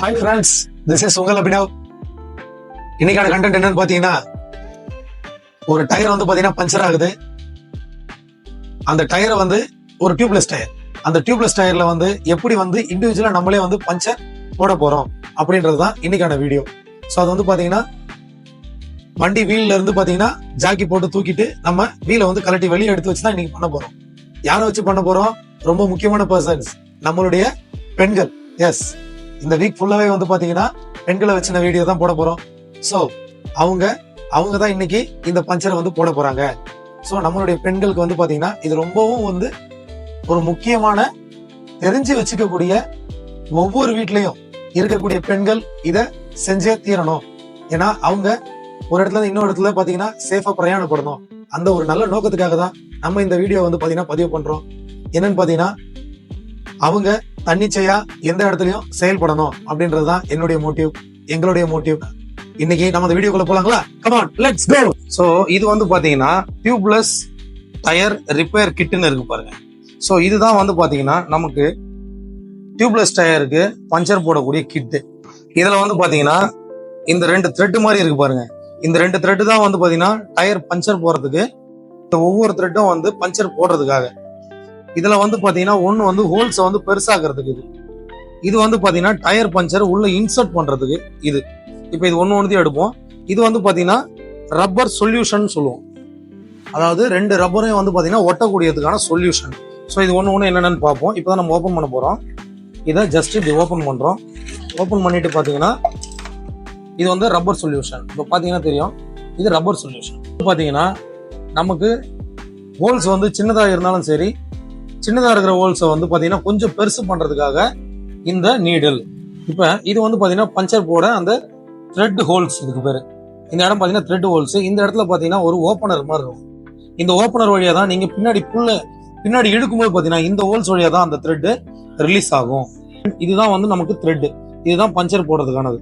Hi friends, this is உங்கள் அபினவ். இன்னைக்கான content என்னன்னு பாத்தீங்கன்னா, ஒரு டயர் வந்து பாத்தீங்கன்னா பஞ்சர் ஆகுது. அந்த டயரை வந்து ஒரு டியூப்லெஸ் டயர், அந்த டியூப்லெஸ் டயர்ல வந்து எப்படி வந்து இண்டிவிஜுவலா நம்மளே வந்து பஞ்சர் போட போறோம் அப்படின்றது தான் இன்னைக்கான வீடியோ. ஸோ அது வந்து பாத்தீங்கன்னா வண்டி வீல்ல இருந்து பாத்தீங்கன்னா ஜாக்கி போட்டு தூக்கிட்டு நம்ம வீலை வந்து கலட்டி வெளியே எடுத்து வச்சு தான் இன்னைக்கு பண்ண போறோம். யாரை வச்சு பண்ண போறோம்? ரொம்ப முக்கியமான பர்சன்ஸ், நம்மளுடைய பெண்கள். எஸ், இந்த வீக் ஃபுல்லாவே வந்து பாத்தீங்கன்னா பெண்களை வச்சு வீடியோ தான் போட போறோம். ஸோ அவங்க தான் இன்னைக்கு இந்த பஞ்சரை வந்து போட போறாங்க. ஸோ நம்மளுடைய பெண்களுக்கு வந்து பாத்தீங்கன்னா இது ரொம்பவும் வந்து ஒரு முக்கியமான, தெரிஞ்சு வச்சுக்கக்கூடிய, ஒவ்வொரு வீட்லயும் இருக்கக்கூடிய பெண்கள் இதை செஞ்சே தீரணும். ஏன்னா அவங்க ஒரு இடத்துல இருந்து இன்னொரு இடத்துல பாத்தீங்கன்னா சேஃபா பிரயாணப்படணும். அந்த ஒரு நல்ல நோக்கத்துக்காக தான் நம்ம இந்த வீடியோ வந்து பாத்தீங்கன்னா பதிவு பண்றோம். என்னன்னு பாத்தீங்கன்னா அவங்க தன்னிச்சையா எந்த இடத்துலயும் செயல்படணும் அப்படின்றதுதான் என்னுடைய மோட்டிவ், எங்களுடைய மோட்டிவ். இன்னைக்கு நம்ம இந்த வீடியோக்குள்ள போலாங்களா? Come on, let's go. So இது வந்து பாத்தீங்கன்னா டியூப்லெஸ் டயர் ரிப்பேர் கிட்னு இருக்கு பாருங்க. சோ இதுதான் வந்து பாத்தீங்கன்னா நமக்கு டியூப்லெஸ் டயருக்கு பஞ்சர் போடக்கூடிய கிட்டு. இதுல வந்து பாத்தீங்கன்னா இந்த 2 த்ரெட் மாதிரி இருக்கு பாருங்க. இந்த 2 த்ரெட் தான் வந்து பாத்தீங்கன்னா டயர் பஞ்சர் போறதுக்கு, ஒவ்வொரு த்ரெட்டும் வந்து பஞ்சர் போடுறதுக்காக. இதுல வந்து பாத்தீங்கன்னா ஒண்ணு வந்து ஹோல்ஸ் வந்து பெருசாக்குறதுக்கு, இது வந்து பாத்தீங்கன்னா டயர் பஞ்சர் உள்ள இன்சர்ட் பண்றதுக்கு. இது இப்ப இது ஒண்ணு எடுப்போம். இது வந்து பாத்தீங்கன்னா ரப்பர் சொல்யூஷன் சொல்லுவோம். அதாவது 2 ரப்பரையும் வந்து பாத்தீங்கன்னா ஒட்டக்கூடியதுக்கான சொல்யூஷன். ஸோ இது ஒண்ணு என்னென்னு பார்ப்போம். இப்பதான் நம்ம ஓபன் பண்ண போறோம். இதை ஜஸ்ட் இப்படி ஓபன் பண்றோம். ஓபன் பண்ணிட்டு பாத்தீங்கன்னா இது வந்து ரப்பர் சொல்யூஷன். இப்போ பாத்தீங்கன்னா தெரியும், இது ரப்பர் சொல்யூஷன். பாத்தீங்கன்னா நமக்கு ஹோல்ஸ் வந்து சின்னதா இருந்தாலும் சரி, சின்னதா இருக்கிற ஹோல்ஸை வந்து பாத்தீங்கன்னா கொஞ்சம் பெருசு பண்றதுக்காக இந்த நீடில். இப்ப இது வந்து பாத்தீங்கன்னா பஞ்சர் போட அந்த த்ரெட் ஹோல்ஸ், இதுக்கு பேரு. இந்த இடம் பாத்தீங்கன்னா த்ரெட் ஹோல்ஸ். இந்த இடத்துல பாத்தீங்கன்னா ஒரு ஓப்பனர் மாதிரி இருக்கும். இந்த ஓப்பனர் வழியா தான் நீங்க பின்னாடி இழுக்கும்போது பாத்தீங்கன்னா இந்த ஹோல்ஸ் வழியா தான் அந்த த்ரெட் ரிலீஸ் ஆகும். இதுதான் வந்து நமக்கு த்ரெட், இதுதான் பஞ்சர் போடுறதுக்கானது.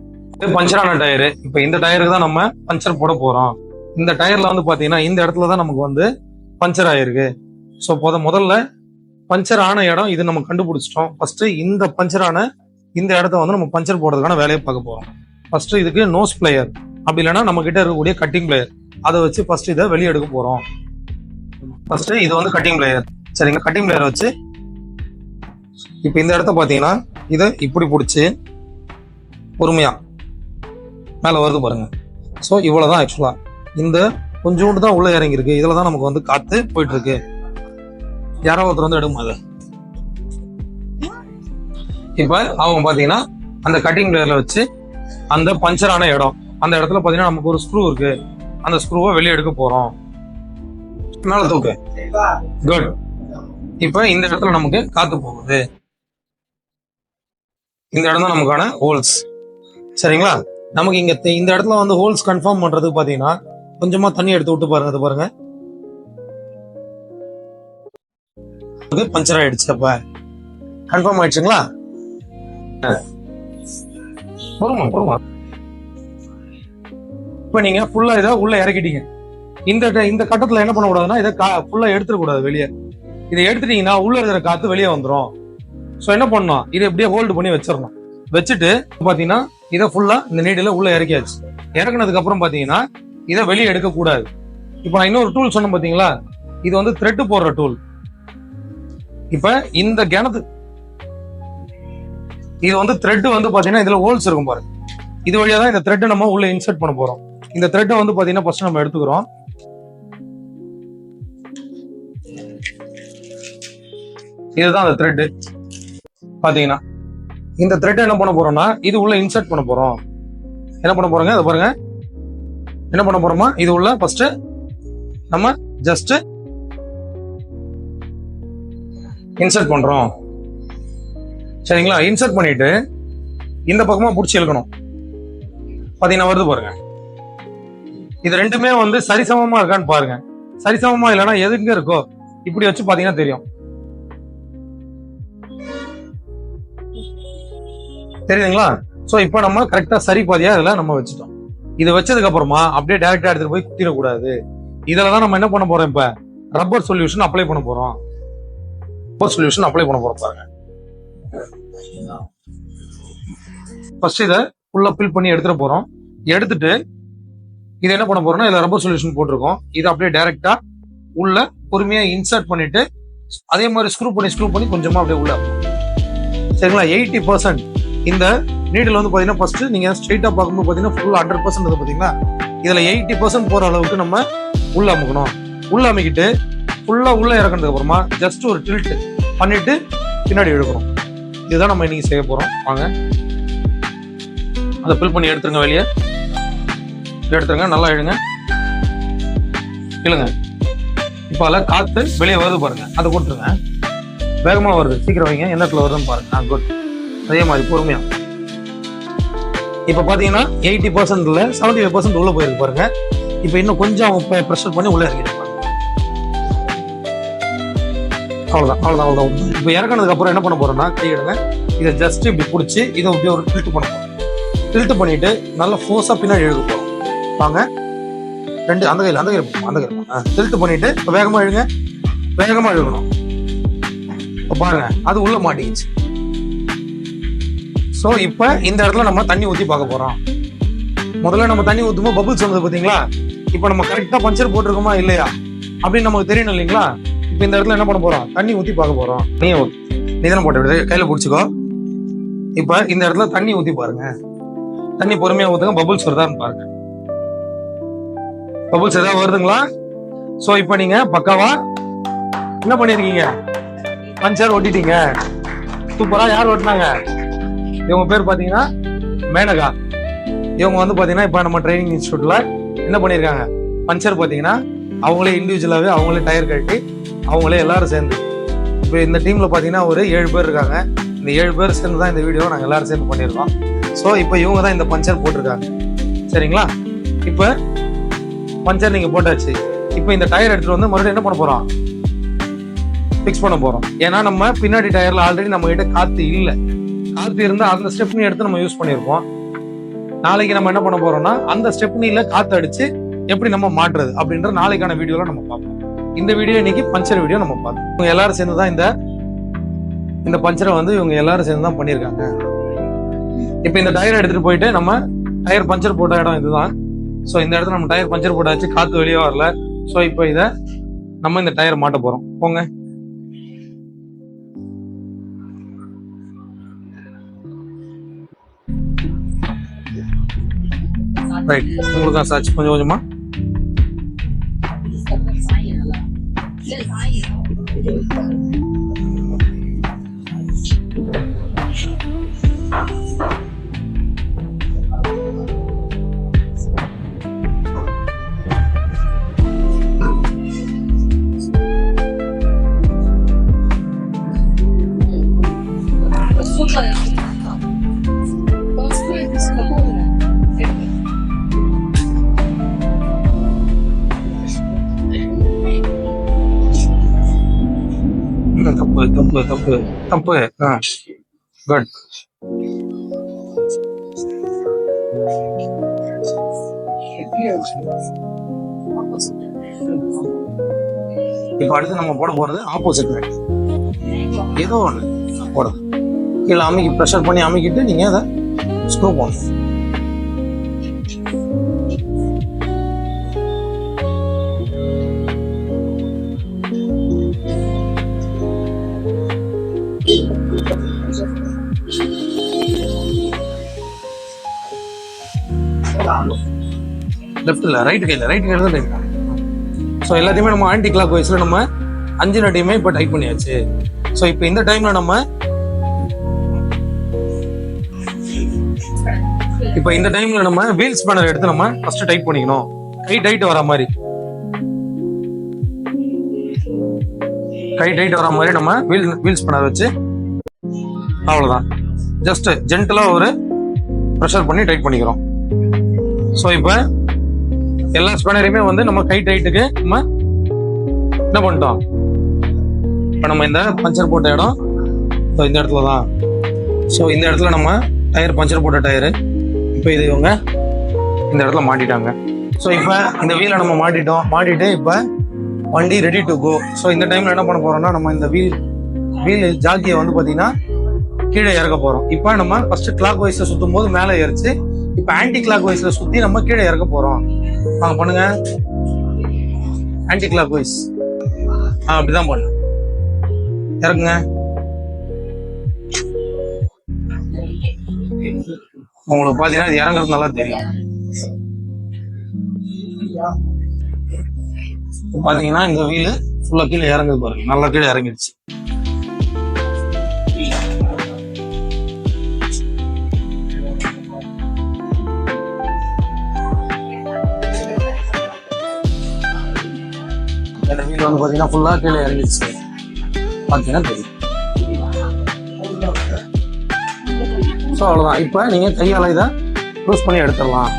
பஞ்சரான டயரு. இப்ப இந்த டயருக்கு தான் நம்ம பஞ்சர் போட போறோம். இந்த டயர்ல வந்து பாத்தீங்கன்னா இந்த இடத்துல தான் நமக்கு வந்து பஞ்சர் ஆயிருக்கு. ஸோ முதல்ல பஞ்சர் ஆன இடம் இது நம்ம கண்டுபிடிச்சிட்டோம். ஃபர்ஸ்ட் இந்த பஞ்சரான இந்த இடத்த வந்து நம்ம பஞ்சர் போடுறதுக்கான வேலையை பார்க்க போறோம். ஃபர்ஸ்ட் இதுக்கு நோஸ் பிளேயர், அப்படி இல்லைன்னா நம்ம கிட்ட இருக்கக்கூடிய கட்டிங் பிளேயர், அதை வச்சு ஃபர்ஸ்ட் இதை வெளியே எடுக்க போறோம். ஃபர்ஸ்ட் இது வந்து கட்டிங் பிளேயர். சரிங்க, கட்டிங் பிளேயர் வச்சு இப்ப இந்த இடத்த பாத்தீங்கன்னா இதை இப்படி பிடிச்சி பொறுமையா மேல வருது பாருங்க. ஸோ இவ்வளவுதான். ஆக்சுவலா இந்த கொஞ்சோண்டு தான் உள்ள இறங்கி இருக்கு. இதுலதான் நமக்கு வந்து காத்து போயிட்டு இருக்கு. யாரோ ஒருத்தர் வந்து எடுக்கும் அதை. இப்ப அவங்க பாத்தீங்கன்னா அந்த கட்டிங் பிளேயர்ல வச்சு அந்த பஞ்சரான இடம், அந்த இடத்துல பாத்தீங்கன்னா நமக்கு ஒரு ஸ்க்ரூ இருக்கு. அந்த ஸ்க்ரூவை வெளியே எடுக்க போறோம். மேல தூக்கு. குட். இப்ப இந்த இடத்துல நமக்கு காத்து போகுது. இந்த இடம் தான் நமக்கான ஹோல்ஸ். சரிங்களா? நமக்கு இந்த இடத்துல வந்து ஹோல்ஸ் கன்ஃபார்ம் பண்றதுக்கு பாத்தீங்கன்னா கொஞ்சமா தண்ணி எடுத்து விட்டு பாருங்க. அது பாருங்க, பஞ்சர் ஆயிடுச்சு. அப்ப கன்ஃபார்ம் ஆயிடுச்சுங்களா? இப்ப நீங்க ஃபுல்லா இதை உள்ள இறக்கிட்டீங்க. இந்த கட்டத்துல என்ன பண்ண கூடாதுன்னா இதை ஃபுல்லா எடுத்துட கூடாது வெளியே. இதை எடுத்துட்டீங்கன்னா உள்ள இருக்கிற காத்து வெளியே வந்துடும். சோ என்ன பண்ணணும், இதை எப்படியே ஹோல்டு பண்ணி வச்சிடணும். வச்சுட்டு பாத்தீங்கன்னா இதை ஃபுல்லா இந்த நீடில உள்ள இறக்கியாச்சு. இறக்குனதுக்கு அப்புறம் பாத்தீங்கன்னா இதை வெளியே எடுக்க கூடாது. இப்ப நான் இன்னொரு டூல் சொன்னேன் பாத்தீங்களா, இது வந்து த்ரெட் போடுற டூல். இப்ப இந்த கிணத்து இது வந்து த்ரெட் வந்து பாத்தீங்கன்னா இதுல ஹோல்ஸ் இருக்கும் பாருங்க. இது வழியா தான் இந்த த்ரெட் நம்ம உள்ள இன்சர்ட் பண்ண போறோம். இந்த த்ரெட் வந்து பாத்தீங்கன்னா ஃபர்ஸ்ட் நம்ம எடுத்துக்கிறோம். இதுதான் அந்த த்ரெட். பாத்தீங்கன்னா இந்த த்ரெட் என்ன பண்ண போறோம்னா இது உள்ள இன்சர்ட் பண்ண போறோம். என்ன பண்ண போறோங்க, அதை பாருங்க. என்ன பண்ண போறோமா, இது உள்ள ஃபர்ஸ்ட் நம்ம ஜஸ்ட் இன்சர்ட் பண்றோம். சரிங்களா? இன்சர்ட் பண்ணிட்டு இந்த பக்கமா புடிச்சு இழுக்கணும். பாத்தீங்கன்னா வருது பாருங்க. இது ரெண்டுமே வந்து சரிசமமா இருக்கான்னு பாருங்க. சரிசமமா இல்லைன்னா எதுங்க இருக்கோ இப்படி வச்சு பாத்தீங்கன்னா தெரியும். தெரியுதுங்களா? சோ இப்ப நம்ம கரெக்டா சரி பாதியா இதுல நம்ம வச்சுட்டோம். இது வச்சதுக்கு அப்புறமா அப்படியே டைரக்டா எடுத்துட்டு போய் குத்திடக்கூடாது. இதுலதான் நம்ம என்ன பண்ண போறோம், இப்ப ரப்பர் சொல்யூஷன் அப்ளை பண்ண போறோம். ரப்பர் சொல்யூஷன் அப்ளை பண்ண போறோம் பாருங்க. ஃபர்ஸ்ட் இதை ஃபுல்லா ஃபில் பண்ணி எடுத்துட போறோம். எடுத்துட்டு இதை என்ன பண்ண போறோம்னா இதுல ரப்பர் சொல்யூஷன் போட்டிருக்கோம். இதை அப்படியே டைரக்டா உள்ள பொறுமையா இன்சர்ட் பண்ணிட்டு அதே மாதிரி ஸ்க்ரூ பண்ணி கொஞ்சமா அப்படியே உள்ள சரிங்களா. 80% இந்த நீடில் வந்து பாத்தீங்கன்னா ஃபர்ஸ்ட் நீங்க ஸ்ட்ரெயிட்டா பார்க்கும்போது பாத்தீங்கன்னா ஃபுல் 100% இது பாத்தீங்கன்னா இதுல 80% போற அளவுக்கு நம்ம உள்ள அமுக்கணும். உள்ள அமைக்கிட்டு ஃபுல்லா உள்ள இறக்குனதுக்கு அப்புறமா ஜஸ்ட் ஒரு டில்ட் பண்ணிட்டு பின்னாடி இழுக்கணும். இதுதான் நம்ம இன்னைக்கு செய்ய போறோம். வாங்க அதை ஃபில் பண்ணி எடுத்துருங்க. வெளியே எடுத்துருங்க. நல்லா இழுங்க. இழுங்க. இப்போ அதில் காத்து வெளியே வருது பாருங்க. அதை கொடுத்துருங்க. வேகமா வருது. சீக்கிரம் வைங்க. என்ன இடத்துல வருதுன்னு பாருங்க. குட். அதே மாதிரி பொறுமையா. இப்போ பாத்தீங்கன்னா 80%ல 75% உள்ள போயிருக்கு பாருங்க. இப்போ இன்னும் கொஞ்சம் ப்ரெஷர் பண்ணி உள்ள இறங்கிட்டு பாருங்க. அவ்வளவுதான். இப்போ இறக்குனதுக்கு அப்புறம் என்ன பண்ண போறோம்னா கையிடுங்க. இதை ஜஸ்ட் இப்படி பிடிச்சி இதை அப்படியே ஒரு டில்ட் பண்ண போறோம். டில்ட் பண்ணிட்டு நல்லா ஃபோர்ஸா பின்னாடி இழுக்க போறோம். வாங்க. ரெண்டு அந்த கையில் டில்ட் பண்ணிட்டு இப்போ வேகமா இழுக்கணும். இப்போ பாருங்க அது உள்ள மாட்டிக்கிச்சு. ஸோ இப்போ இந்த இடத்துல நம்ம தண்ணி ஊற்றி பார்க்க போறோம். முதல்ல நம்ம தண்ணி ஊற்றும்போது பபுள்ஸ் வந்தது பார்த்தீங்களா. இப்போ நம்ம கரெக்டாக பஞ்சர் போட்டிருக்கோமா இல்லையா அப்படின்னு நமக்கு தெரியணும் இல்லைங்களா. இப்போ இந்த இடத்துல என்ன பண்ண போறோம், தண்ணி ஊற்றி பார்க்க போறோம். நீ தானே போட்டு விடு, கையில பிடிச்சிக்கோ. இப்போ இந்த இடத்துல தண்ணி ஊற்றி பாருங்க. தண்ணி பொறுமையா ஊற்றுங்க. பபுள்ஸ் வருதான்னு பாருங்க. பபுள்ஸ் ஏதாவது வருதுங்களா. ஸோ இப்போ நீங்க பக்காவா என்ன பண்ணிருக்கீங்க, பஞ்சர் ஓட்டிட்டீங்க. சூப்பரா. யார் ஓட்டினாங்க? இவங்க பேர் பாத்தீங்கன்னா மேனகா. இவங்க வந்து பாத்தீங்கன்னா இப்ப நம்ம ட்ரைனிங் இன்ஸ்டியூட்ல என்ன பண்ணிருக்காங்க, பஞ்சர் பாத்தீங்கன்னா அவங்களே இண்டிவிஜுவலாவே அவங்களே டயர் கட்டி அவங்களே எல்லாரும் சேர்ந்து இப்போ இந்த டீம்ல பாத்தீங்கன்னா ஒரு 7 பேர் இருக்காங்க. இந்த 7 பேர் சேர்ந்து தான் இந்த வீடியோ நாங்க எல்லாரும் சேர்ந்து பண்ணிருக்கோம். ஸோ இப்போ இவங்க தான் இந்த பஞ்சர் போட்டிருக்காங்க. சரிங்களா. இப்போ பஞ்சர் நீங்க போட்டாச்சு. இப்போ இந்த டயர் எடுத்துட்டு வந்து மறுபடியும் என்ன பண்ண போறோம், பிக்ஸ் பண்ண போறோம். ஏன்னா நம்ம பின்னாடி டயர்ல ஆல்ரெடி நம்ம கிட்ட காத்து இல்லை. காத்து இருந்தா அந்த ஸ்டெப்னி எடுத்து நம்ம யூஸ் பண்ணிருப்போம். நாளைக்கு நம்ம என்ன பண்ண போறோம்னா அந்த ஸ்டெப்னில காத்து அடிச்சு எப்படி நம்ம மாற்றுறது அப்படின்ற நாளைக்கான வீடியோல நம்ம பார்ப்போம். இந்த வீடியோ இன்னைக்கு பஞ்சர் வீடியோ நம்ம பார்த்தோம். இவங்க எல்லாரும் சேர்ந்து தான் இந்த பஞ்சரை வந்து இவங்க எல்லாரும் சேர்ந்து தான் பண்ணியிருக்காங்க. இப்போ இந்த டயர் எடுத்துட்டு போயிட்டு நம்ம டயர் பஞ்சர் போட்ட இடம் இதுதான். ஸோ இந்த இடத்துல நம்ம டயர் பஞ்சர் போட்டாச்சு, காத்து வெளியே வரல. ஸோ இப்போ இதை நம்ம இந்த டயர் மாட்ட போறோம். போங்க. ரைட். உங்களுக்கு தான் சாட்சி கொஞ்சம் கொஞ்சமா தப்பு. குட். இப்ப அடுத்து நம்ம போட போறது ஆப்போசிட் ரைட். ஏதோ ஒண்ணு போடுறது. கீழே அமைக்கி ப்ரெஷர் பண்ணி அமைக்கிட்டு நீங்க அதை ஸ்க்ரூ பண்ணணும். லெஃப்ட்ல ரைட் கையில தான் டைட். ஸோ எல்லாத்தையுமே நம்ம ஆன்டி கிளாக் வைஸ்ல நம்ம 5 நட்டையுமே இப்போ டைட் பண்ணியாச்சு. ஸோ இப்போ இந்த டைம்ல நம்ம வீல் ஸ்பேனர் எடுத்து நம்ம ஃபர்ஸ்ட் டைட் பண்ணிக்கணும். கை டைட் வர மாதிரி நம்ம வீல் ஸ்பேனர் வச்சு அவ்வளவுதான். ஜஸ்ட் ஜென்டலா ஒரு ப்ரெஷர் பண்ணி டைட் பண்ணிக்கிறோம். ஸோ இப்போ எல்லா ஸ்பேனரையுமே வந்து நம்ம கை டைட்டுக்கு நம்ம என்ன பண்ணிட்டோம். இப்போ நம்ம இந்த பஞ்சர் போட்ட இடம் இந்த இடத்துல தான். ஸோ இந்த இடத்துல நம்ம டயர் பஞ்சர் போட்ட டயரு இப்போ இது இவங்க இந்த இடத்துல மாட்டிட்டாங்க. ஸோ இப்போ இந்த வீலை நம்ம மாட்டிட்டு இப்போ வண்டி ரெடி டு கோ. ஸோ இந்த டைம்ல என்ன பண்ண போறோம்னா நம்ம இந்த வீல் ஜாக்கியை வந்து பார்த்தீங்கன்னா கீழே இறக்க போறோம். இப்போ நம்ம ஃபர்ஸ்ட் கிளாக் வைஸ்ல சுத்தும் போது மேலே ஏறிச்சு. இப்போ ஆன்டி கிளாக் வைஸ்ல சுத்தி நம்ம கீழே இறக்க போறோம். வாங்க பண்ணுங்க. ஆன்டி கிளாக் வைஸ் அப்படிதான் பண்ணு. இறக்குங்க. உங்களுக்கு பாத்தீங்கன்னா இது இறங்குறது நல்லா தெரியும். பாத்தீங்கன்னா இந்த வீலு ஃபுல்லா கீழே இறங்குது பாருங்க. நல்லா கீழே இறங்கிடுச்சு. இந்த வீல் வந்து பாத்தீங்கன்னா ஃபுல்லா கீழே இறங்கிடுச்சு. பாத்தீங்கன்னா தெரியும். ஸோ அவ்வளவுதான். இப்ப நீங்க கையால இதை க்ளோஸ் பண்ணி எடுத்துடலாம்.